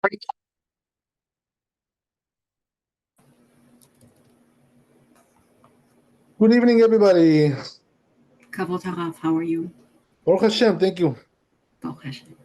Good evening, everybody. Kavod Harav, how are you? Baruch Hashem, thank you. Baruch Hashem.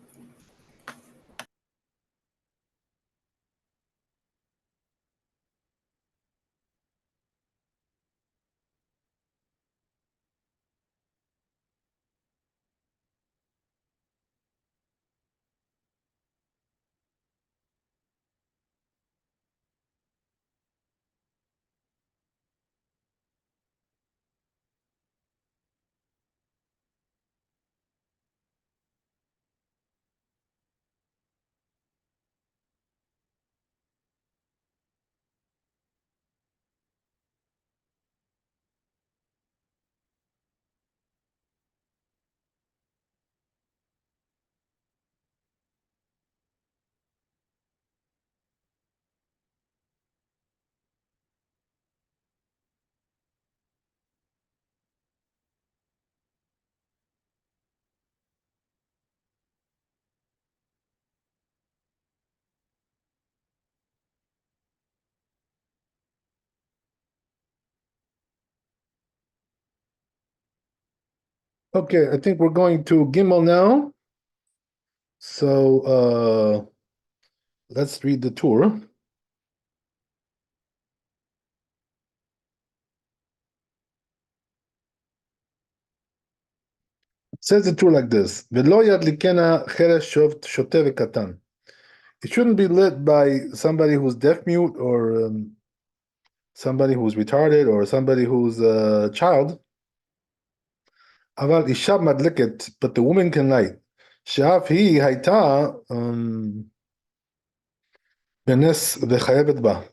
Okay, I think we're going to Gimel now. So let's read the Torah. It says the Torah like this: "V'lo yadlikena cheresh shoteh v'katan." It shouldn't be lit by somebody who's deaf mute or somebody who's retarded or somebody who's a child. Aval isha madliket, but the woman can light. She'af hi hayta benes v'chayevet ba.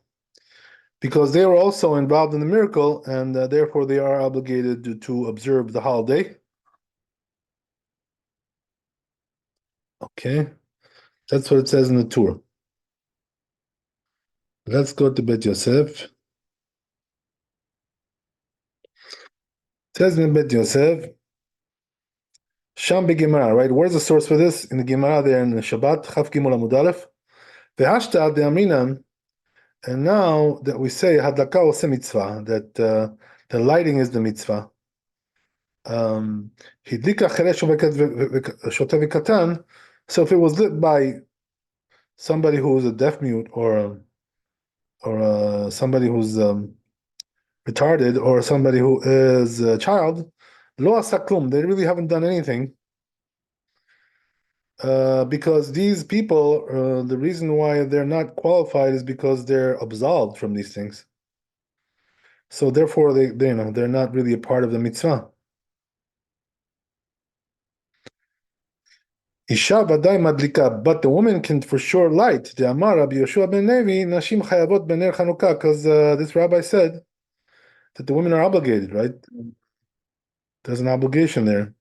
Because they were also involved in the miracle, and therefore they are obligated to observe the holiday. Okay, that's what it says in the Torah. Let's go to Bet Yosef. It says in Bet Yosef, Sham Gemara, right? Where's the source for this? In the Gemara there in the Shabbat, Chaf Gimel Amud Aleph. V'hashta de Aminam, and now that we say Hadlaka ose mitzvah, that the lighting is the mitzvah. Hidlika cheresh shoteh v'katan. So if it was lit by somebody who is a deaf mute or somebody who's retarded or somebody who is a child, lo asaklum, they really haven't done anything. Because these people, the reason why they're not qualified is because they're absolved from these things. So therefore, they're not really a part of the mitzvah. Isha vaday madlika, but the woman can for sure light. The Amar Rabbi Yoshua ben Levi, nashim chayavot bener Chanuka, because this rabbi said that the women are obligated, right? There's an obligation there.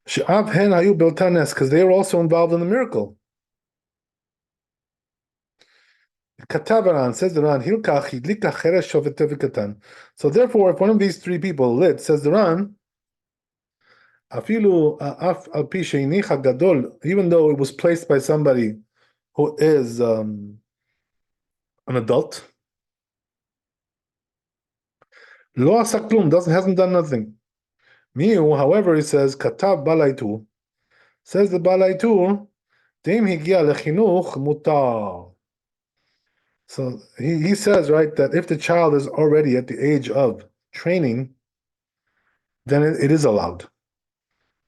She'av hen hayu beltanes, because they were also involved in the miracle. Katabaran says the Ran, hilkach hidlika cheresh shoteh v'katan. So therefore, if one of these three people lit, says the Ran, afilu af al pi sheinicha gadol, even though it was placed by somebody who is an adult, lo asaklum, hasn't done nothing. Miu, however, he says katav balaitu, says the balaitu, deim higia lechinuch mutar. So he says, right, that if the child is already at the age of training, then it is allowed.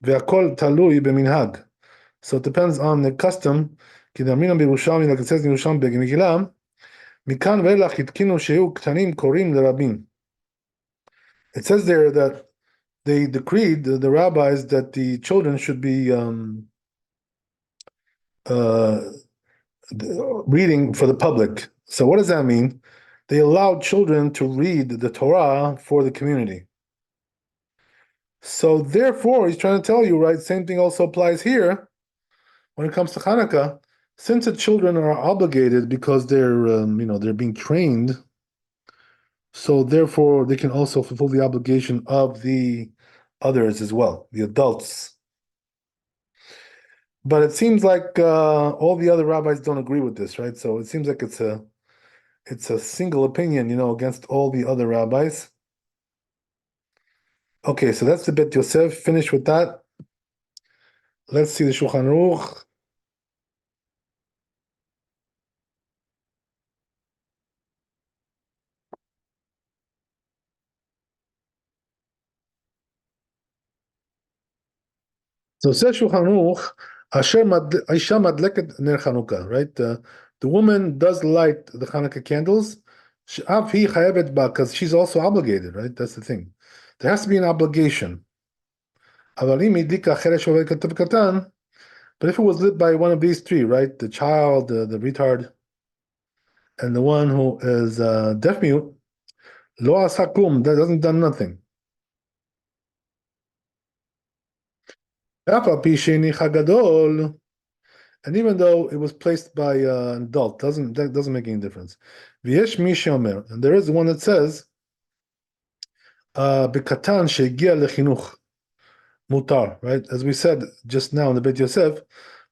Ve'akol talui b'minhag. So it depends on the custom. Kidamina b'Yerushalmi, like it says in Yerushalmi b'Megillah, mikan ve'elach hitkinu shehu ktanim korim l'rabim. It says there that they decreed, the rabbis, that the children should be reading for the public. So what does that mean? They allowed children to read the Torah for the community. So therefore, he's trying to tell you, right, same thing also applies here when it comes to Chanuka. Since the children are obligated because they're they're being trained, so therefore they can also fulfill the obligation of the others as well, the adults. But it seems like all the other rabbis don't agree with this, right? So it seems like it's a single opinion, against all the other rabbis. Okay, so that's the Bet Yosef. Finish with that. Let's see the Shulchan Aruch. So says Shulchan Aruch, Aisha madleket ner Chanuka, right? The woman does light the Hanukkah candles. Af hi chayevet ba, because she's also obligated, right? That's the thing. There has to be an obligation. אבל אם הדליקה אחרת שעובד כתב קטן, but if it was lit by one of these three, right? The child, the retard, and the one who is deaf mute, lo asa klum, that doesn't done nothing. אף על פי שהניחה גדול, and even though it was placed by an adult, that doesn't make any difference. ויש מי שאומר, and there is one that says, בקטן שהגיע לחינוך mutar, right? As we said just now in the Bet Yosef,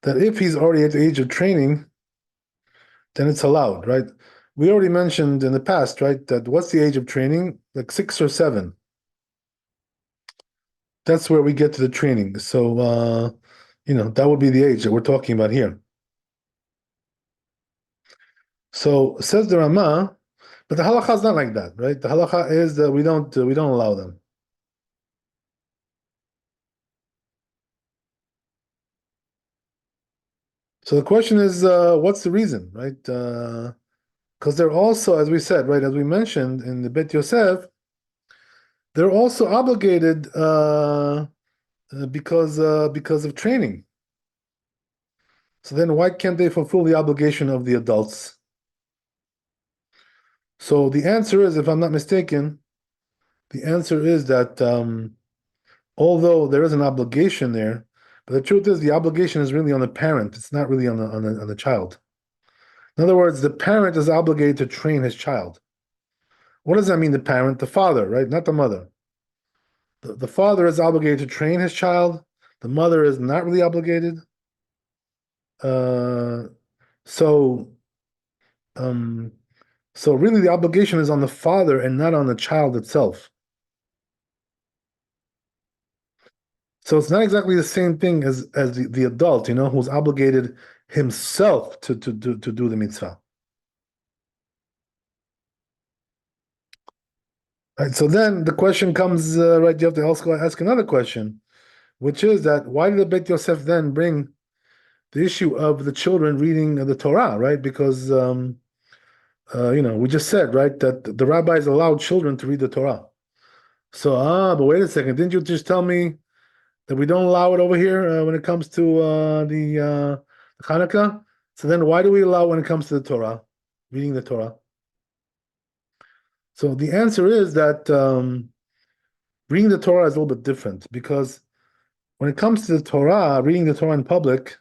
that if he's already at the age of training, then it's allowed, right? We already mentioned in the past, right, that what's the age of training? Like 6 or 7. That's where we get to the training. So, that would be the age that we're talking about here. So says the Rama, but the halacha is not like that, right? The halacha is that we don't allow them. So the question is, what's the reason, right? Because they're also, as we said, right, as we mentioned in the Bet Yosef, they're also obligated because of training. So then why can't they fulfill the obligation of the adults? So the answer is, if I'm not mistaken, the answer is that although there is an obligation there, but the truth is the obligation is really on the parent. It's not really on the child. In other words, the parent is obligated to train his child. What does that mean, the parent? The father, right? Not the mother. The father is obligated to train his child. The mother is not really obligated. Uh, so um, so really the obligation is on the father and not on the child itself. So it's not exactly the same thing as the adult, who's obligated himself to do the mitzvah. Right. So then the question comes, right? You have to also ask another question, which is that why did the Beit Yosef then bring the issue of the children reading the Torah, right? Because we just said, right, that the rabbis allowed children to read the Torah. So but wait a second, didn't you just tell me that we don't allow it over here when it comes to the Hanukkah? So then why do we allow when it comes to the Torah, reading the Torah? So the answer is that reading the Torah is a little bit different because when it comes to the Torah, reading the Torah in public,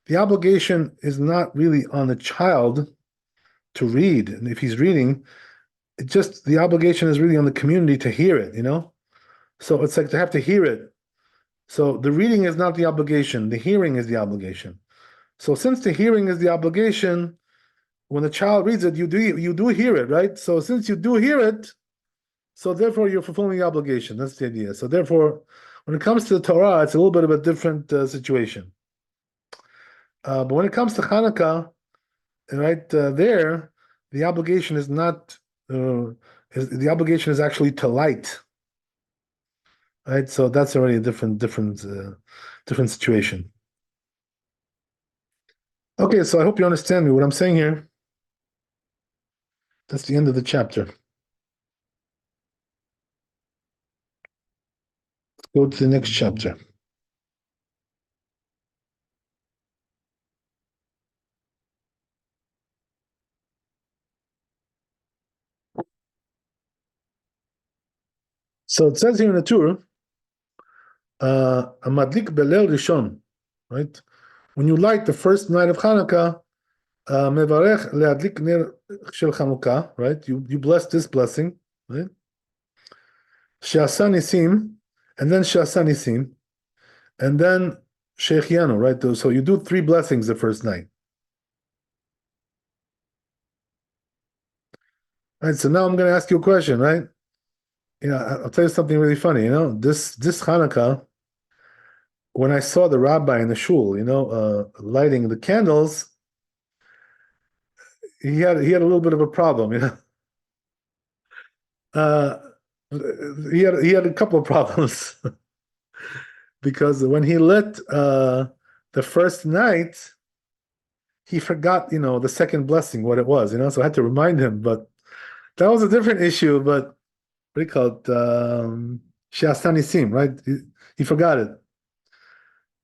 the obligation is not really on the child to read. And if he's reading, the obligation is really on the community to hear it, So it's like they have to hear it. So the reading is not the obligation, the hearing is the obligation. So since the hearing is the obligation, when the child reads it, you do hear it, right? So since you do hear it, so therefore you're fulfilling the obligation. That's the idea. So therefore, when it comes to the Torah, it's a little bit of a different situation. But when it comes to Hanukkah, right there, the obligation is not. The obligation is actually to light, right? So that's already a different situation. Okay, so I hope you understand me. What I'm saying here. That's the end of the chapter. Let's go to the next chapter. So it says here in the Torah, a madlik belel rishon, right? When you light the first night of Hanukkah, mevarech leadlik ner shel Chanuka, right? You bless this blessing, right? She'asa nisim, and then she'asa nisim, and then Shechianu, right? So you do 3 blessings the first night. Right. So now I'm going to ask you a question, right? I'll tell you something really funny. This Hanukkah, when I saw the rabbi in the shul, lighting the candles, he had a little bit of a problem. Uh, he had a couple of problems because when he lit the first night, he forgot, the second blessing, what it was, so I had to remind him. But that was a different issue. But what do you call it? Shastani Sim, right? He forgot it.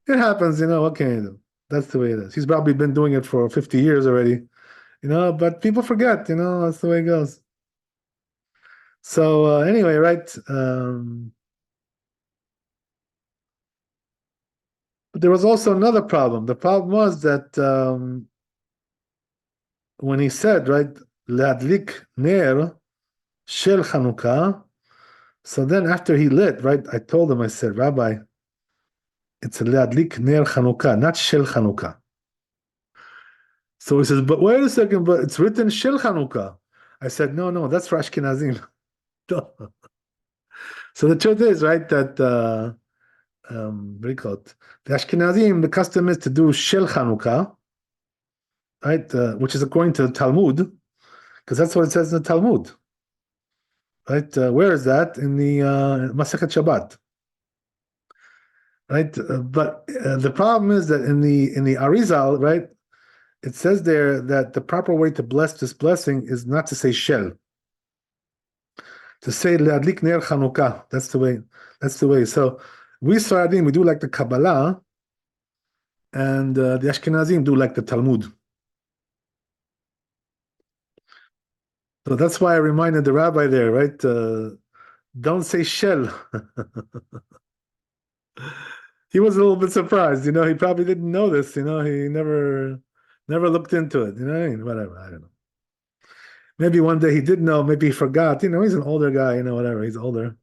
It happens, what can you do? That's the way it is. He's probably been doing it for 50 years already, but people forget, that's the way it goes. So anyway, right? But there was also another problem. The problem was that when he said, right, Leadlik Ner Shel Chanuka, so then after he lit, right, I told him, I said, Rabbi, it's a Leadlik Ner Chanuka, not Shel Chanuka. So he says, but wait a second, but it's written Shel Chanuka. I said, no, that's for Ashkenazim. So the truth is, right, that very good. The Ashkenazim, the custom is to do Shel Chanukah, right, which is according to the Talmud, because that's what it says in the Talmud, right? Where is that? In the Masechet Shabbat, right? But the problem is that in the Arizal, right, it says there that the proper way to bless this blessing is not to say Shel, to say Leadlik Ner Chanukah. That's the way. That's the way. So we Sfaradim, we do like the Kabbalah, and the Ashkenazim do like the Talmud. So that's why I reminded the rabbi there, right? Don't say shell. He was a little bit surprised, he probably didn't know this, he never looked into it, whatever, I don't know. Maybe one day he did know, maybe he forgot, he's an older guy, whatever, he's older.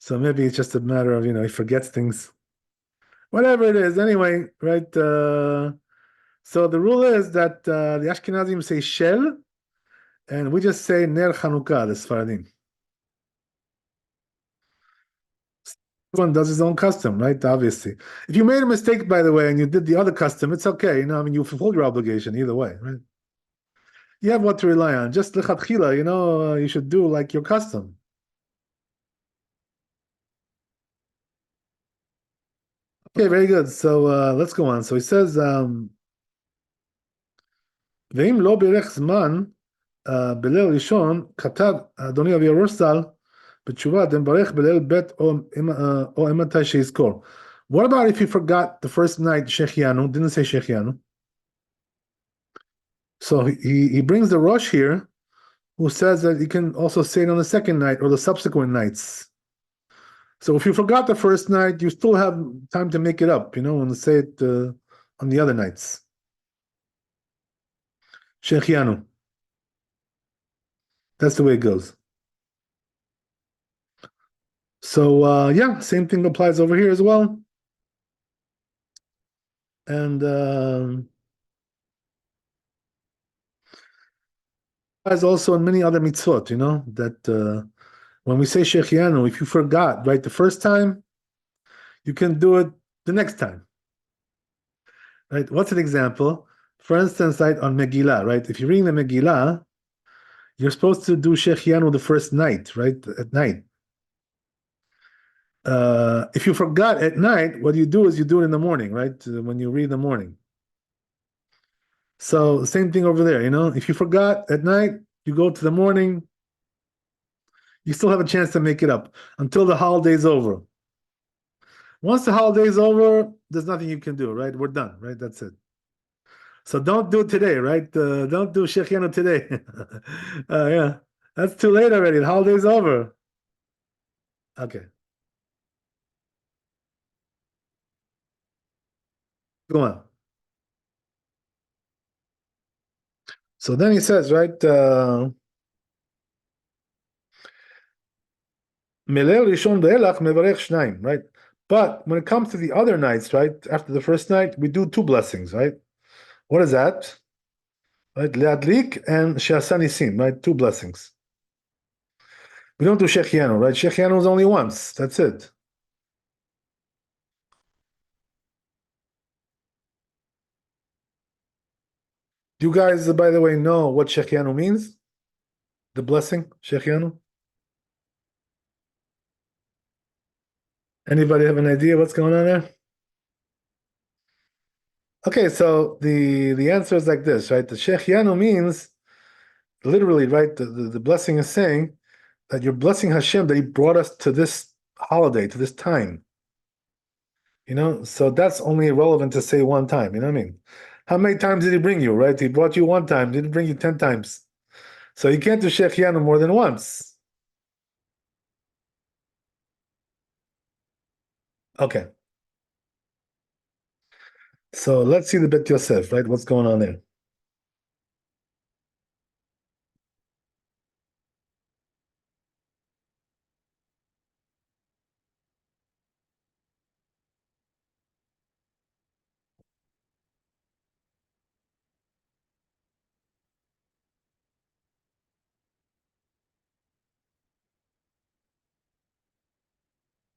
So maybe it's just a matter of, he forgets things. Whatever it is, anyway, right? So the rule is that the Ashkenazim say shell, and we just say Ner Chanukah, the Sfaradim. Everyone does his own custom, right? Obviously. If you made a mistake, by the way, and you did the other custom, it's okay. You fulfilled your obligation either way, right? You have what to rely on. Just lechatchila, you should do like your custom. Okay, very good. So let's go on. So he says, ואם לא בירך זמן בליל ראשון, כתב אדוני אבי ארוסל בתשובה, דנברך בליל ב' או מתי שיזכור. What about if you forgot the first night Shechianu, didn't say Shechianu? So he brings the Rosh here, who says that you can also say it on the second night or the subsequent nights. So if you forgot the first night, you still have time to make it up, and say it on the other nights. Shechianu. That's the way it goes. So yeah, same thing applies over here as well. And applies also in many other mitzvot, that when we say Shechianu, if you forgot, right, the first time, you can do it the next time. Right? What's an example? For instance, right, on Megillah, right? If you're reading the Megillah, you're supposed to do Shechianu the first night, right? At night. If you forgot at night, what you do is you do it in the morning, right? When you read in the morning. So same thing over there, if you forgot at night, you go to the morning, you still have a chance to make it up until the holiday's over. Once the holiday's over, there's nothing you can do, right? We're done, right? That's it. So don't do it today, right? Don't do Shechianu today. Yeah, that's too late already. The holiday's over. Okay, go on. So then he says, right? Melel Rishon Be'elach Mevarech Shnaim, right? But when it comes to the other nights, right, after the first night, we do two blessings, right? What is that? Right, Leadlik and Shasanisim, right? Two blessings. We don't do Shechianu, right? Shechianu is only once. That's it. Do you guys, by the way, know what Shechianu means? The blessing, Shechianu? Anybody have an idea what's going on there? Okay, so the answer is like this, right? The Shechianu means literally, right? The blessing is saying that you're blessing Hashem that He brought us to this holiday, to this time. So that's only relevant to say one time. You know what I mean? How many times did He bring you? Right? He brought you one time. Didn't bring you 10 times. So you can't do Shechianu more than once. Okay. So let's see the Bet Yosef, right? What's going on there?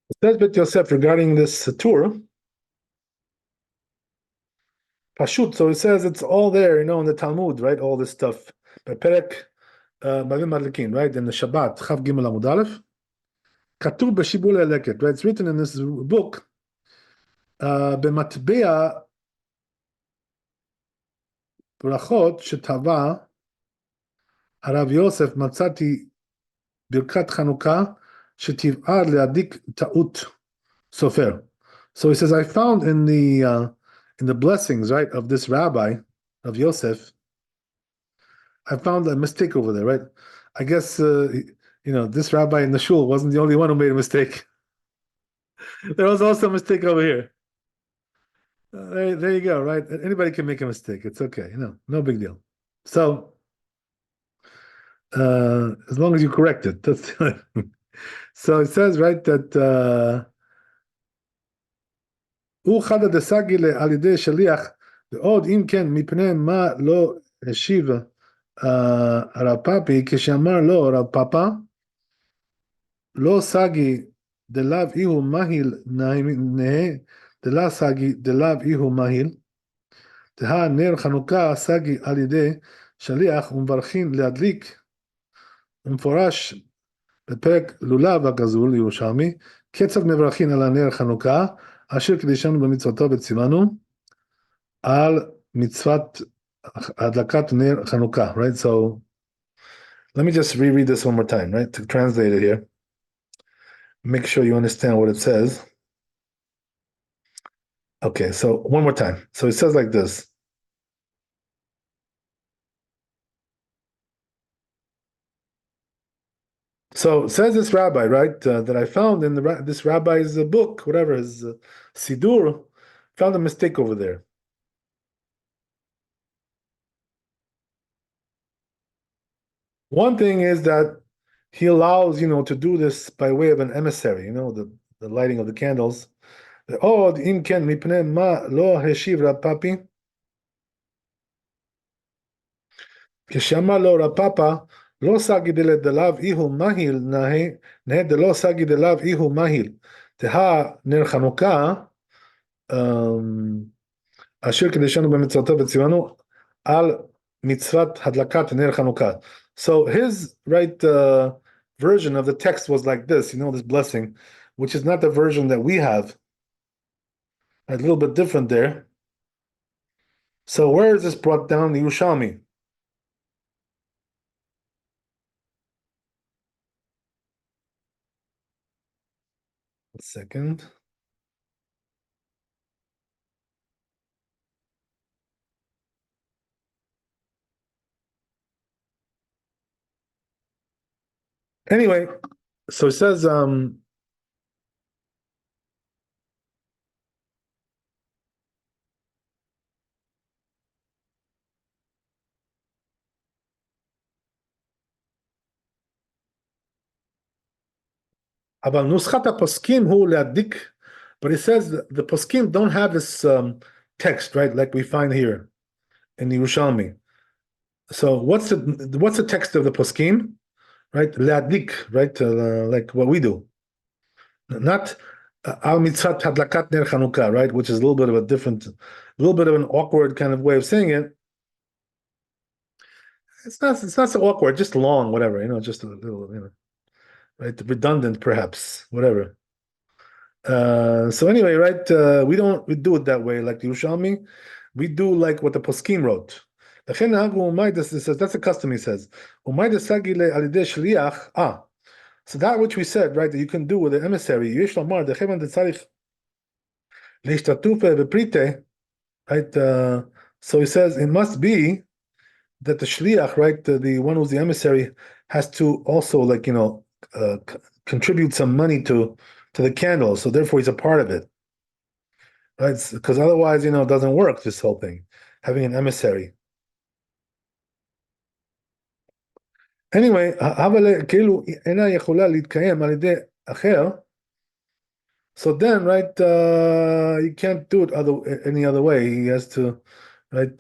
It says Bet Yosef regarding this tour, Pashut. So it says it's all there, in the Talmud, right? All this stuff. Perek Bavim Madlikin, right? In the Shabbat, Chav Gimel Amud Aleph. Katub B'Shibul Eleket, right? It's written in this book, B'Matbea Brachot Shetava Harav Yosef Matzati Birkat Chanuka Shetiv'ad Leadik Ta'ut Sofer. So he says, I found in the blessings, right, of this rabbi of Yosef, I found a mistake over there, right? I guess this rabbi in the shul wasn't the only one who made a mistake. There was also a mistake over here. There you go, right? Anybody can make a mistake. It's okay, no big deal. So as long as you correct it, that's so it says, right, that הוא חדא דסגי על ידי שליח, ועוד אם כן, מפני מה לא השיב הרב פאפי, כשאמר לו רב פאפה, לא סגי דלאו איהו מהיל נהה, דלה סגי דלאו איהו מהיל, דהה נר חנוכה סגי על ידי שליח ומברכין להדליק, ומפורש בפרק לולב הגזול ירושלמי, כיצד מברכין על הנר חנוכה, אשר קדישנו במצוותו וציוונו על מצוות הדלקת נר חנוכה, right? So let me just reread this one more time, right? To translate it here. Make sure you understand what it says. Okay, so one more time. So it says like this. So says this rabbi, right, that I found in this rabbi's book, whatever, his Sidur, found a mistake over there. One thing is that he allows, to do this by way of an emissary, the lighting of the candles. עוד אם כן, מפני מה לא השיב רב פאפי? כשאמר לו רב פאפה, לא סגי דלאו איהו מהיל, נהה דלא סגי דלאו איהו מהיל. תהה נר חנוכה, אשר קדישנו במצוותו וציוונו, על מצוות הדלקת נר חנוכה. So his version of the text was like this, this blessing, which is not the version that we have. A little bit different there. So where is this brought down? The Yerushalmi. A second. Anyway, so it says אבל נוסחת הפוסקים הוא להדליק But it says the poskim don't have this text, right? Like we find here in Yerushalmi. So what's the text of the poskim? Right? Leadlik, right? Like what we do. Not al mitzat hadlakat ner Chanuka, right? Which is a little bit of a little bit of an awkward kind of way of saying it. It's not so awkward, just long, whatever, just a little, right? Redundant, perhaps, whatever. So anyway, right? We do it that way, like the Yerushalmi. We do like what the poskim wrote. This says that's a custom. He says, so that which we said, right, that you can do with the emissary, right? So he says it must be that the shliach, right, the one who's the emissary, has to also contribute some money to the candle. So therefore, he's a part of it, right? Because otherwise, it doesn't work. This whole thing, having an emissary. Anyway, so then, right, you can't do it any other way. He has to, right,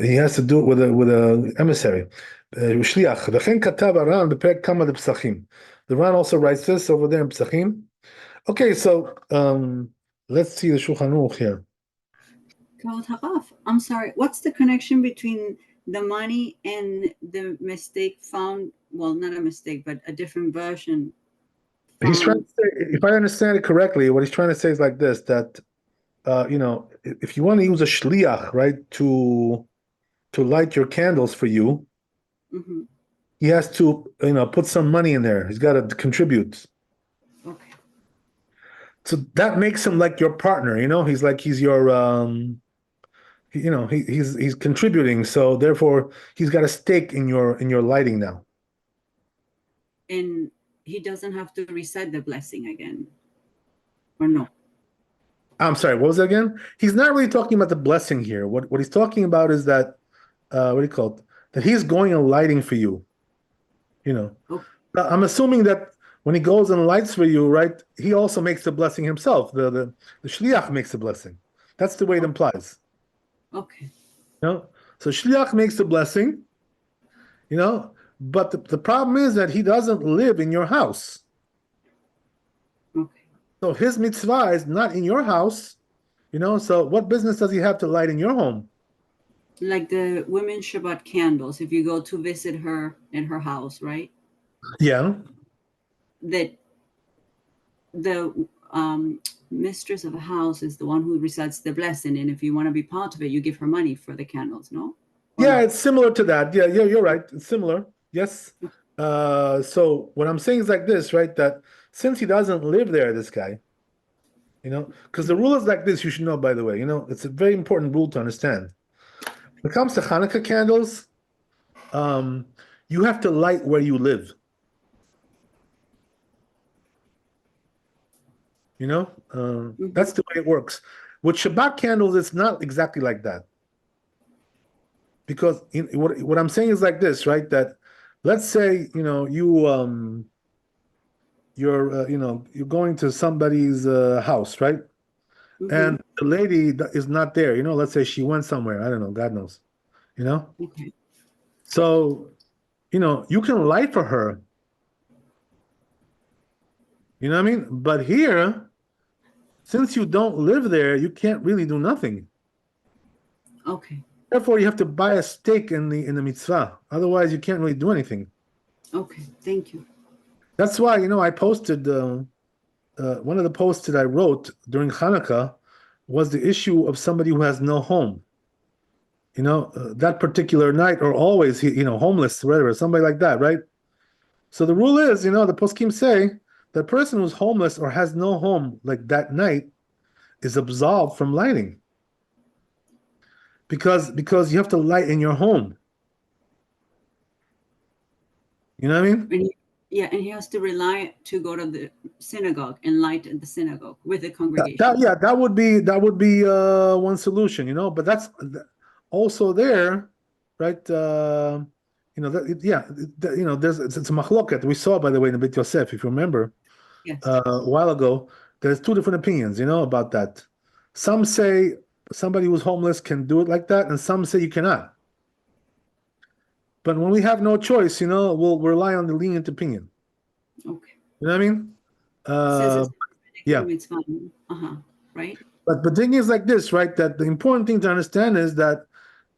he has to do it with a emissary. shliach. וכן כתב הר"ן בפרק כמה לפסחים. The Ran also writes this over there in Psachim. Okay, so let's see the Shulchan Aruch here. Kavod Harav, I'm sorry. What's the connection between the money and the mistake found? Well, not a mistake, but a different version. He's trying to say, if I understand it correctly, what he's trying to say is like this: that if you want to use a shliach, right, to light your candles for you, mm-hmm. He has to, put some money in there. He's got to contribute. Okay. So that makes him like your partner. He's your he's contributing. So therefore, he's got a stake in your lighting now. And he doesn't have to recite the blessing again, or no? I'm sorry. What was it again? He's not really talking about the blessing here. What he's talking about is that what do you call it? That he's going and lighting for you. Okay. I'm assuming that when he goes and lights for you, right? He also makes the blessing himself. The shliach makes the blessing. That's the way it implies. Okay. So shliach makes the blessing. But the problem is that he doesn't live in your house. Okay. So his mitzvah is not in your house. So what business does he have to light in your home? Like the women's Shabbat candles, if you go to visit her in her house, right? Yeah. That the mistress of a house is the one who recites the blessing, and if you want to be part of it, you give her money for the candles, no? Yeah, it's similar to that. Yeah, you're right. It's similar. Yes. So what I'm saying is like this, right? That since he doesn't live there, this guy, because the rule is like this, you should know, by the way, it's a very important rule to understand. When it comes to Hanukkah candles, you have to light where you live. That's the way it works. With Shabbat candles, it's not exactly like that. Because what I'm saying is like this, right? That let's say you're going to somebody's house, right? Mm-hmm. And the lady is not there. Let's say she went somewhere. I don't know. God knows. Okay. So, you can light for her. You know what I mean? But here, since you don't live there, you can't really do nothing. Okay. Therefore, you have to buy a stake in the mitzvah. Otherwise, you can't really do anything. Okay. Thank you. That's why, I posted one of the posts that I wrote during Hanukkah was the issue of somebody who has no home. That particular night or always, homeless, whatever, somebody like that, right? So the rule is, the poskim say the person who's homeless or has no home like that night is absolved from lighting. Because you have to light in your home. You know what I mean? And he has to rely to go to the synagogue and light in the synagogue with the congregation. That would be one solution, but that's also there, right? There's it's a machloket we saw, by the way, in the Beit Yosef, if you remember. Yes. a while ago, there's two different opinions, about that. Some say somebody who's homeless can do it like that, and some say you cannot. But when we have no choice, we'll rely on the lenient opinion. Okay. You know what I mean? It says Uh, it's yeah. mitzvah. Right? But the thing is like this, right? That the important thing to understand is that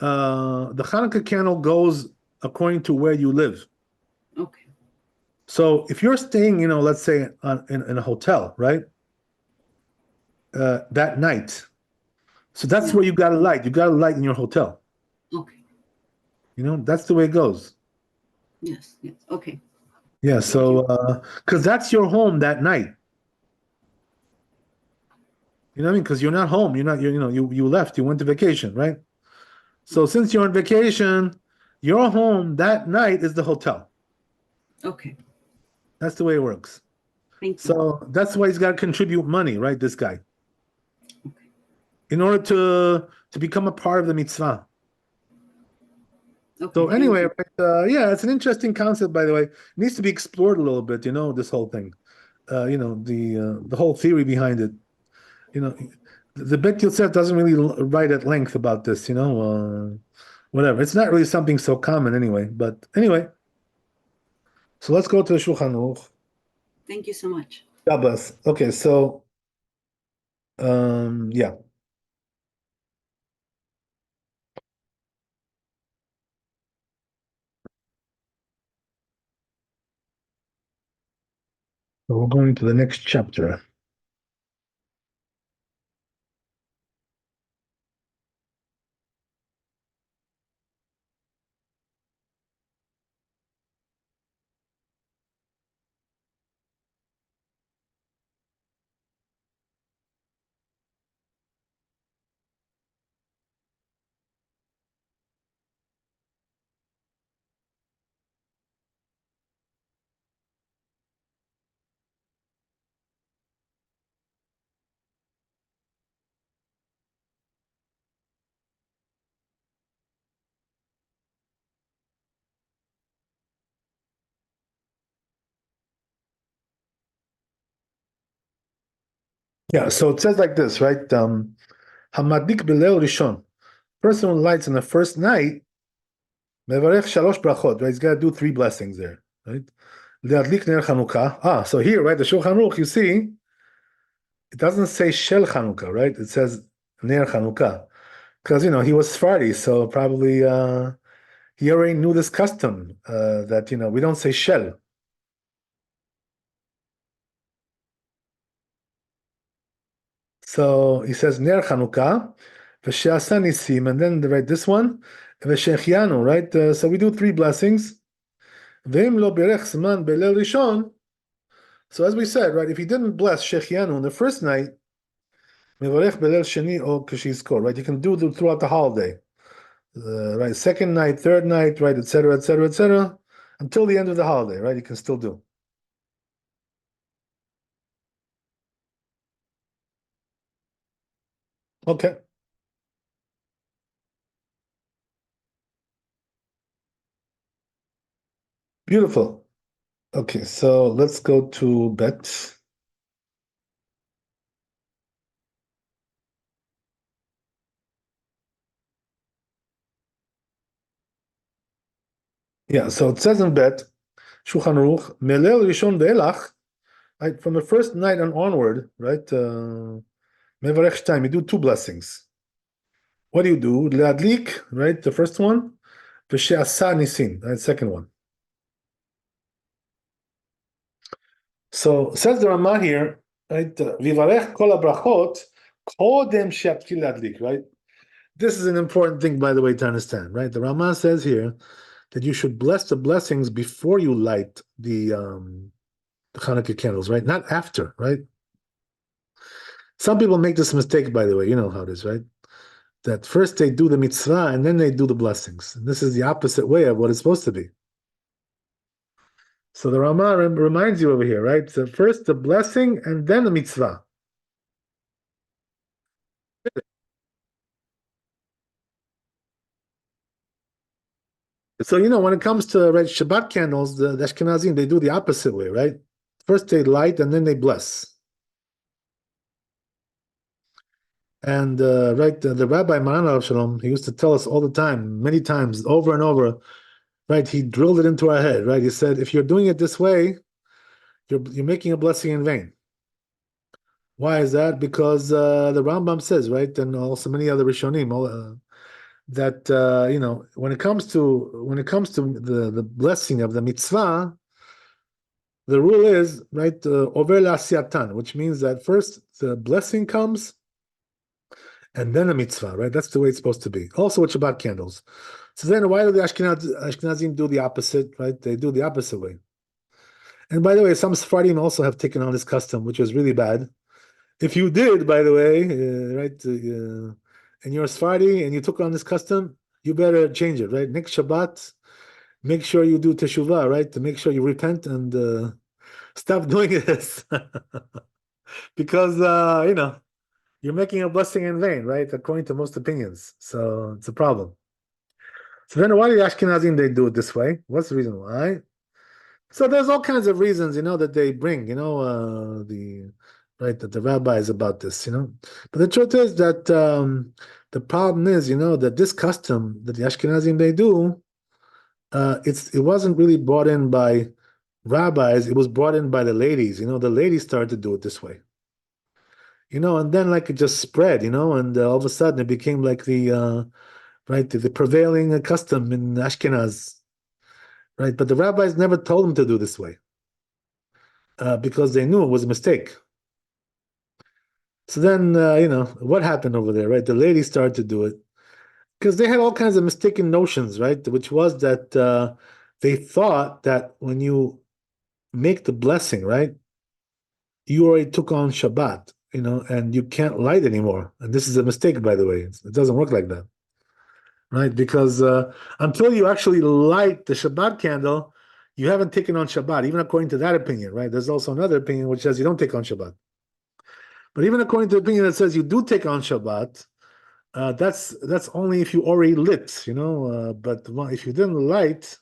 the Hanukkah candle goes according to where you live. Okay. So if you're staying, let's say in a hotel, right? That night, so that's Yeah. where you got to light. You got to light in your hotel. Okay. That's the way it goes. Yes. Yes. Okay. Yeah. Thank you. So because that's your home that night. You know what I mean? Because you're not home. You're not. You left. You went to vacation, right? So since you're on vacation, your home that night is the hotel. Okay. That's the way it works. Thank you. So that's why he's got to contribute money, right? This guy, Okay. in order to become a part of the mitzvah. Okay. So Thank anyway, you. yeah, it's an interesting concept, by the way. It needs to be explored a little bit, this whole thing. The whole theory behind it. You know, the Bet Yosef doesn't really write at length about this, whatever. It's not really something so common anyway. But anyway, so let's go to the Shulchan Aruch. Thank you so much. Shabbos. Okay, so yeah. So we're going to the next chapter. Yeah, so it says like this, right? Hamadik Bilel Rishon. Person who lights on the first night, Mevarech Shalosh Brachot, right? He's got to do three blessings there, right? Leadlik Ner Chanuka. So here, right, the Shulchan Aruch, you see, it doesn't say Shel Chanuka, right? It says Ner Chanuka. Because, he was Sephardi, so probably he already knew this custom that, we don't say Shel. So he says Ner Chanukah, v'she'asa nisim, and then right this one, v'she'chianu, right? So we do three blessings. V'im lo berech zman belel rishon. So as we said, right, if he didn't bless shechianu on the first night, mevarech belel sheni o kishizkor, right? You can do it throughout the holiday, right? Second night, third night, right, etc., etc., etc., until the end of the holiday, right? You can still do. Okay, beautiful. Okay, so let's go to Bet. Yeah, so it says in Bet, Shulchan Aruch, Melel Rishon Ve'elach, right, from the first night and onward, right, Mevarech time, you do two blessings. What do you do? Leadlik, right, the first one, V'she'asa nisim, right, second one. So says the Ramah here, right, Vivarech kol habrachot, kodem she'atchil leadlik, right? This is an important thing, by the way, to understand, right? The Ramah says here that you should bless the blessings before you light the Hanukkah candles, right? Not after, right? Some people make this mistake, by the way. You know how it is, right? That first they do the mitzvah and then they do the blessings. And this is the opposite way of what it's supposed to be. So the Ramah reminds you over here, right? So first the blessing and then the mitzvah. So when it comes to, right, Shabbat candles, the Ashkenazim, they do the opposite way, right? First they light and then they bless. And the Rabbi Maran Shalom, he used to tell us all the time, many times, over and over, right? He drilled it into our head, right? He said, if you're doing it this way, you're making a blessing in vain. Why is that? Because the Rambam says, right, and also many other Rishonim, that when it comes to the blessing of the mitzvah, the rule is right over la'asiyatan, which means that first the blessing comes and then a mitzvah, right? That's the way it's supposed to be. Also with Shabbat candles. So then why do the Ashkenazim do the opposite, right? They do the opposite way. And by the way, some Sephardim also have taken on this custom, which is really bad. If you did, by the way, and you're a Sephardi and you took on this custom, you better change it, right? Next Shabbat, make sure you do teshuvah, right? To make sure you repent and stop doing this. Because, you're making a blessing in vain, right? According to most opinions. So it's a problem. So then why do the Ashkenazim, they do it this way? What's the reason why? So there's all kinds of reasons, that they bring, that the rabbis about this, But the truth is that the problem is, that this custom that the Ashkenazim they do, it wasn't really brought in by rabbis, it was brought in by the ladies. The ladies started to do it this way. And then like it just spread, and all of a sudden it became like the prevailing custom in Ashkenaz, right? But the rabbis never told them to do this way because they knew it was a mistake. So then, what happened over there, right? The ladies started to do it because they had all kinds of mistaken notions, right? Which was that they thought that when you make the blessing, right, you already took on Shabbat, and you can't light anymore. And this is a mistake, by the way. It doesn't work like that, right? Because until you actually light the Shabbat candle, you haven't taken on Shabbat, even according to that opinion, right? There's also another opinion which says you don't take on Shabbat. But even according to the opinion that says you do take on Shabbat, that's only if you already lit, but if you didn't light,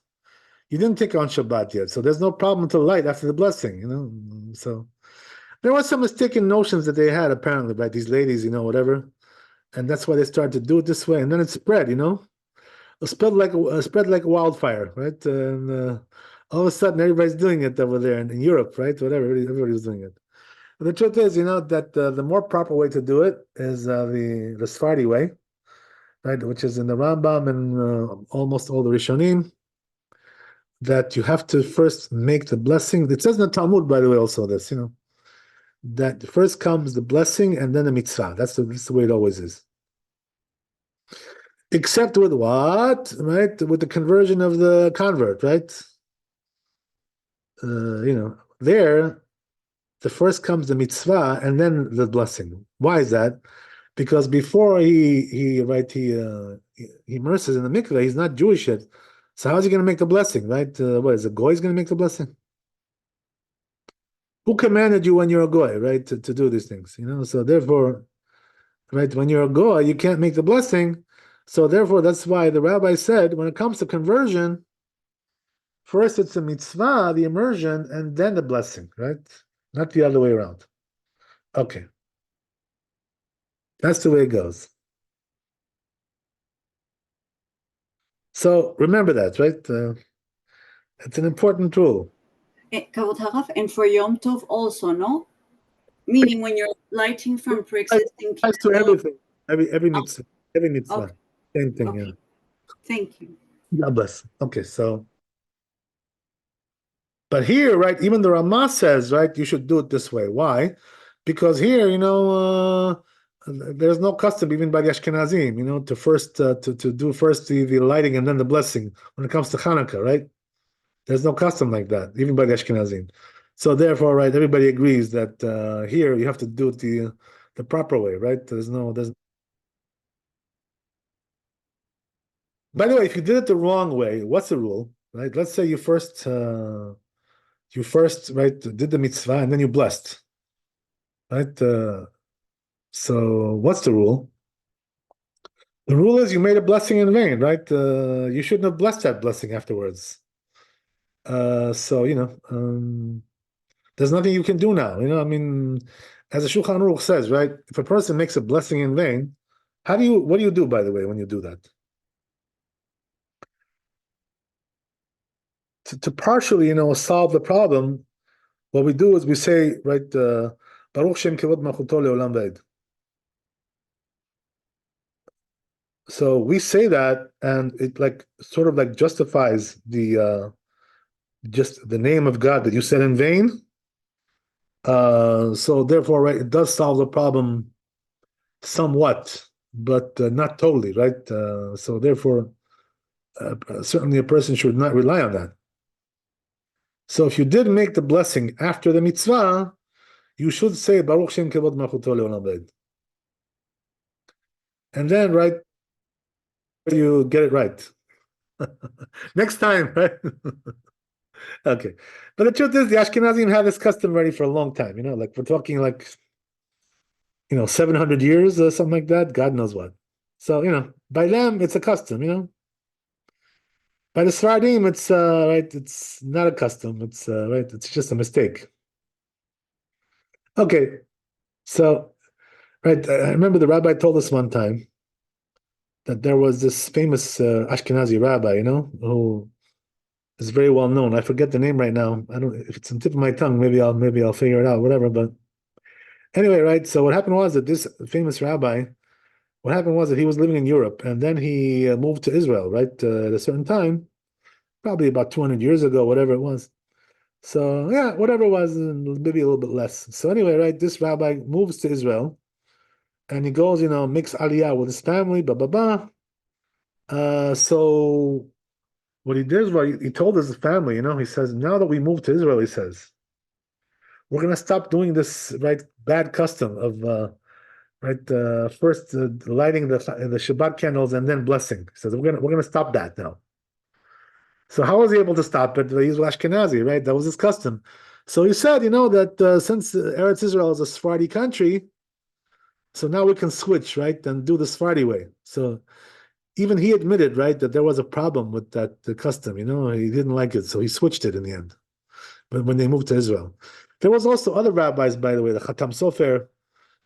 you didn't take on Shabbat yet. So there's no problem to light after the blessing, So there was some mistaken notions that they had apparently by these ladies, whatever. And that's why they started to do it this way. And then it spread, It spread like a wildfire, right? And all of a sudden everybody's doing it over there in Europe, right? Whatever, everybody's doing it. But the truth is, that the more proper way to do it is the Sephardi way, right? Which is in the Rambam and almost all the Rishonim, that you have to first make the blessing. It says in the Talmud, by the way, also this, that first comes the blessing and then the mitzvah. That's the way it always is. Except with what, right? With the conversion of the convert, right? There, the first comes the mitzvah and then the blessing. Why is that? Because before he immerses in the mikveh, he's not Jewish yet. So how's he going to make the blessing, right? What is a goy is going to make the blessing? Who commanded you when you're a goy, right, to do these things? So therefore, right, when you're a goy, you can't make the blessing. So therefore, that's why the rabbi said, when it comes to conversion, first it's a mitzvah, the immersion, and then the blessing, right? Not the other way around. Okay. That's the way it goes. So remember that, right? It's an important rule. Kavod Harav, and for Yom Tov also, no? Meaning when you're lighting from pre-existing It applies to everything. Every mitzvah. Every mitzvah. Okay. Same thing, Okay. yeah. Thank you. God bless. Okay, so but here, right, even the Ramah says, right, you should do it this way. Why? Because here, there's no custom even by the Ashkenazim, to first to do first the lighting and then the blessing when it comes to Chanuka, right? There's no custom like that, even by the Ashkenazim. So therefore, right, everybody agrees that here you have to do it the proper way, right? There's. By the way, if you did it the wrong way, what's the rule, right? Let's say you first right did the mitzvah and then you blessed, right? So what's the rule? The rule is you made a blessing in vain, right? You shouldn't have blessed that blessing afterwards. So There's nothing you can do now. I mean, as the Shulchan Aruch says, right? If a person makes a blessing in vain, what do you do, by the way, when you do that? To partially, solve the problem, what we do is we say, right, Baruch Shem Kevod Malchuto Leolam Vaed. So we say that, and it like sort of like justifies the just the name of God that you said in vain. So therefore, right, it does solve the problem somewhat, but not totally, right? So therefore, certainly a person should not rely on that. So if you did make the blessing after the mitzvah, you should say Baruch Shem Kevod Malchuto Leolam Vaed. And then, right, you get it right. Next time, right? Okay. But the truth is, the Ashkenazim have this custom ready for a long time. Like we're talking like, 700 years or something like that. God knows what. So, by them, it's a custom. By the Sfaradim, it's right. It's not a custom. It's right. It's just a mistake. Okay. So, right. I remember the rabbi told us one time that there was this famous Ashkenazi rabbi, who is very well known. I forget the name right now. I don't. If it's on the tip of my tongue, maybe I'll figure it out. Whatever. But anyway, right. So what happened was that this famous rabbi, what happened was that he was living in Europe, and then he moved to Israel, right, at a certain time, probably about 200 years ago, whatever it was. So yeah, whatever it was, maybe a little bit less. So anyway, right, this rabbi moves to Israel, and he goes, makes aliyah with his family, blah blah blah. So what he did was he told his family, he says, now that we moved to Israel, he says, we're gonna stop doing this right bad custom of right first lighting the Shabbat candles and then blessing. He says we're gonna stop that now. So how was he able to stop it? He's Ashkenazi, right? That was his custom. So he said, that since Eretz Israel is a Sephardi country, so now we can switch, right, and do the Sephardi way. So even he admitted, right, that there was a problem with that the custom. He didn't like it, so he switched it in the end. But when they moved to Israel, there was also other rabbis, by the way, the Khatam Sofer,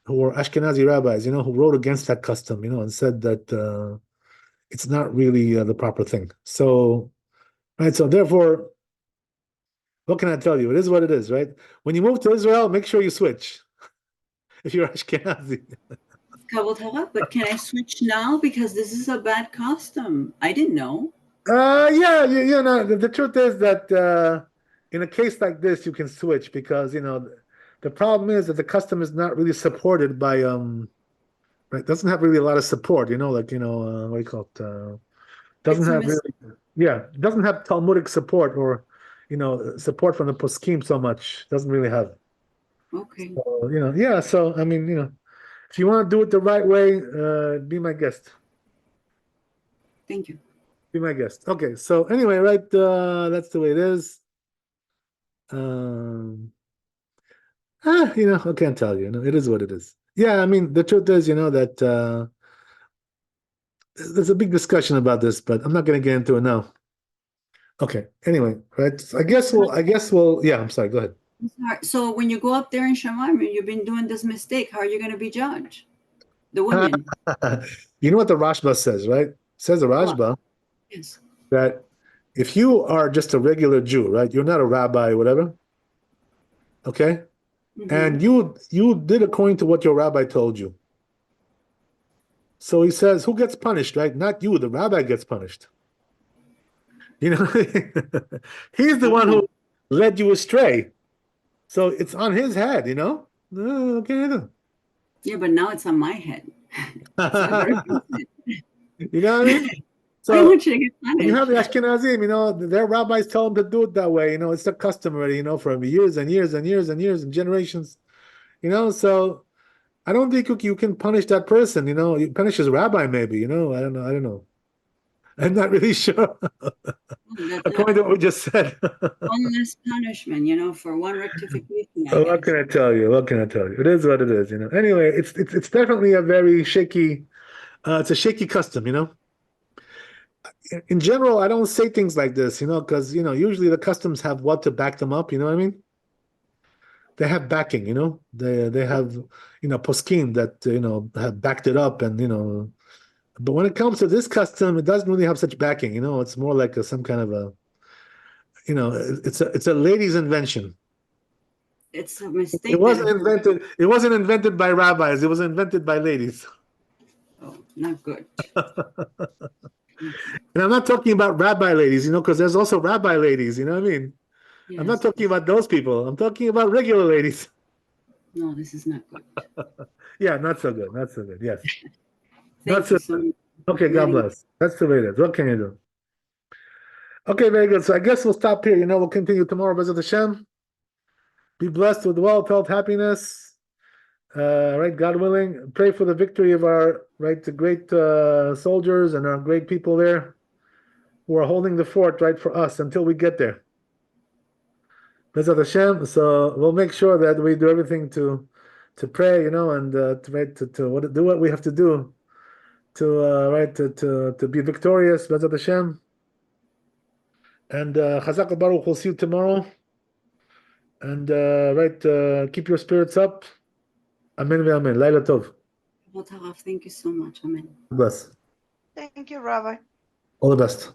who were Ashkenazi rabbis, who wrote against that custom, and said that it's not really the proper thing. So, right, so therefore, what can I tell you? It is what it is, right? When you move to Israel, make sure you switch if you're Ashkenazi. But can I switch now? Because this is a bad custom. I didn't know. Yeah, the truth is that in a case like this, you can switch because the problem is that the custom is not really supported by right, doesn't have really a lot of support. Like what do you call it? Doesn't have really, yeah, doesn't have Talmudic support or support from the poskim so much. Doesn't really have. Okay. So, yeah. So I mean, if you want to do it the right way, be my guest. Thank you. Be my guest. Okay. So anyway, right, that's the way it is. I can't tell you. It is what it is. Yeah, I mean, the truth is, that there's a big discussion about this, but I'm not going to get into it now. Okay. Anyway, right. So I guess we'll. Yeah. I'm sorry. Go ahead. So when you go up there in Shammai, you've been doing this mistake. How are you going to be judged? The women. You know what the Rashba says, right? It says the Rashba yes. that if you are just a regular Jew, right? You're not a rabbi or whatever. Okay. Mm-hmm. And you did according to what your rabbi told you. So he says, who gets punished, right? Not you, the rabbi gets punished. He's the one who led you astray. So it's on his head, Okay. Yeah, but now it's on my head. You know what I mean? So I don't want you to get punished. You have the Ashkenazim, their rabbis tell them to do it that way. It's a customary, for years and years and years and years and generations. So I don't think you can punish that person. You punish his rabbi, maybe. I don't know. I'm not really sure. According to what we just said. One less punishment, for one rectification. What can I tell you? It is what it is. Anyway, it's definitely a very shaky. It's a shaky custom. In general, I don't say things like this, because usually the customs have what to back them up. You know what I mean? they have backing, they have poskim that have backed it up, and but when it comes to this custom, it doesn't really have such backing. It's more like some kind of a it's a lady's invention. It's a mistake. It wasn't invented by rabbis. It was invented by ladies. Oh, not good. And I'm not talking about rabbi ladies, because there's also rabbi ladies. You know what I mean? Yes. I'm not talking about those people. I'm talking about regular ladies. No, this is not good. Yeah, not so good. Not so good. Yes. Thank you so much. Okay, God bless. That's the way it is. What can you do? Okay, very good. So I guess we'll stop here. We'll continue tomorrow. B'ezrat Hashem. Be blessed with wealth, health, happiness. Right, God willing. Pray for the victory of our the great soldiers and our great people there who are holding the fort right for us until we get there. B'ezrat Hashem. So we'll make sure that we do everything to pray, and to do what we have to do to be victorious. B'ezrat Hashem. And Chazak Baruch, we'll see you tomorrow. And keep your spirits up. Amen ve'amen. Laila tov. Thank you so much. Amen. Bless. Thank you, Rabbi. All the best.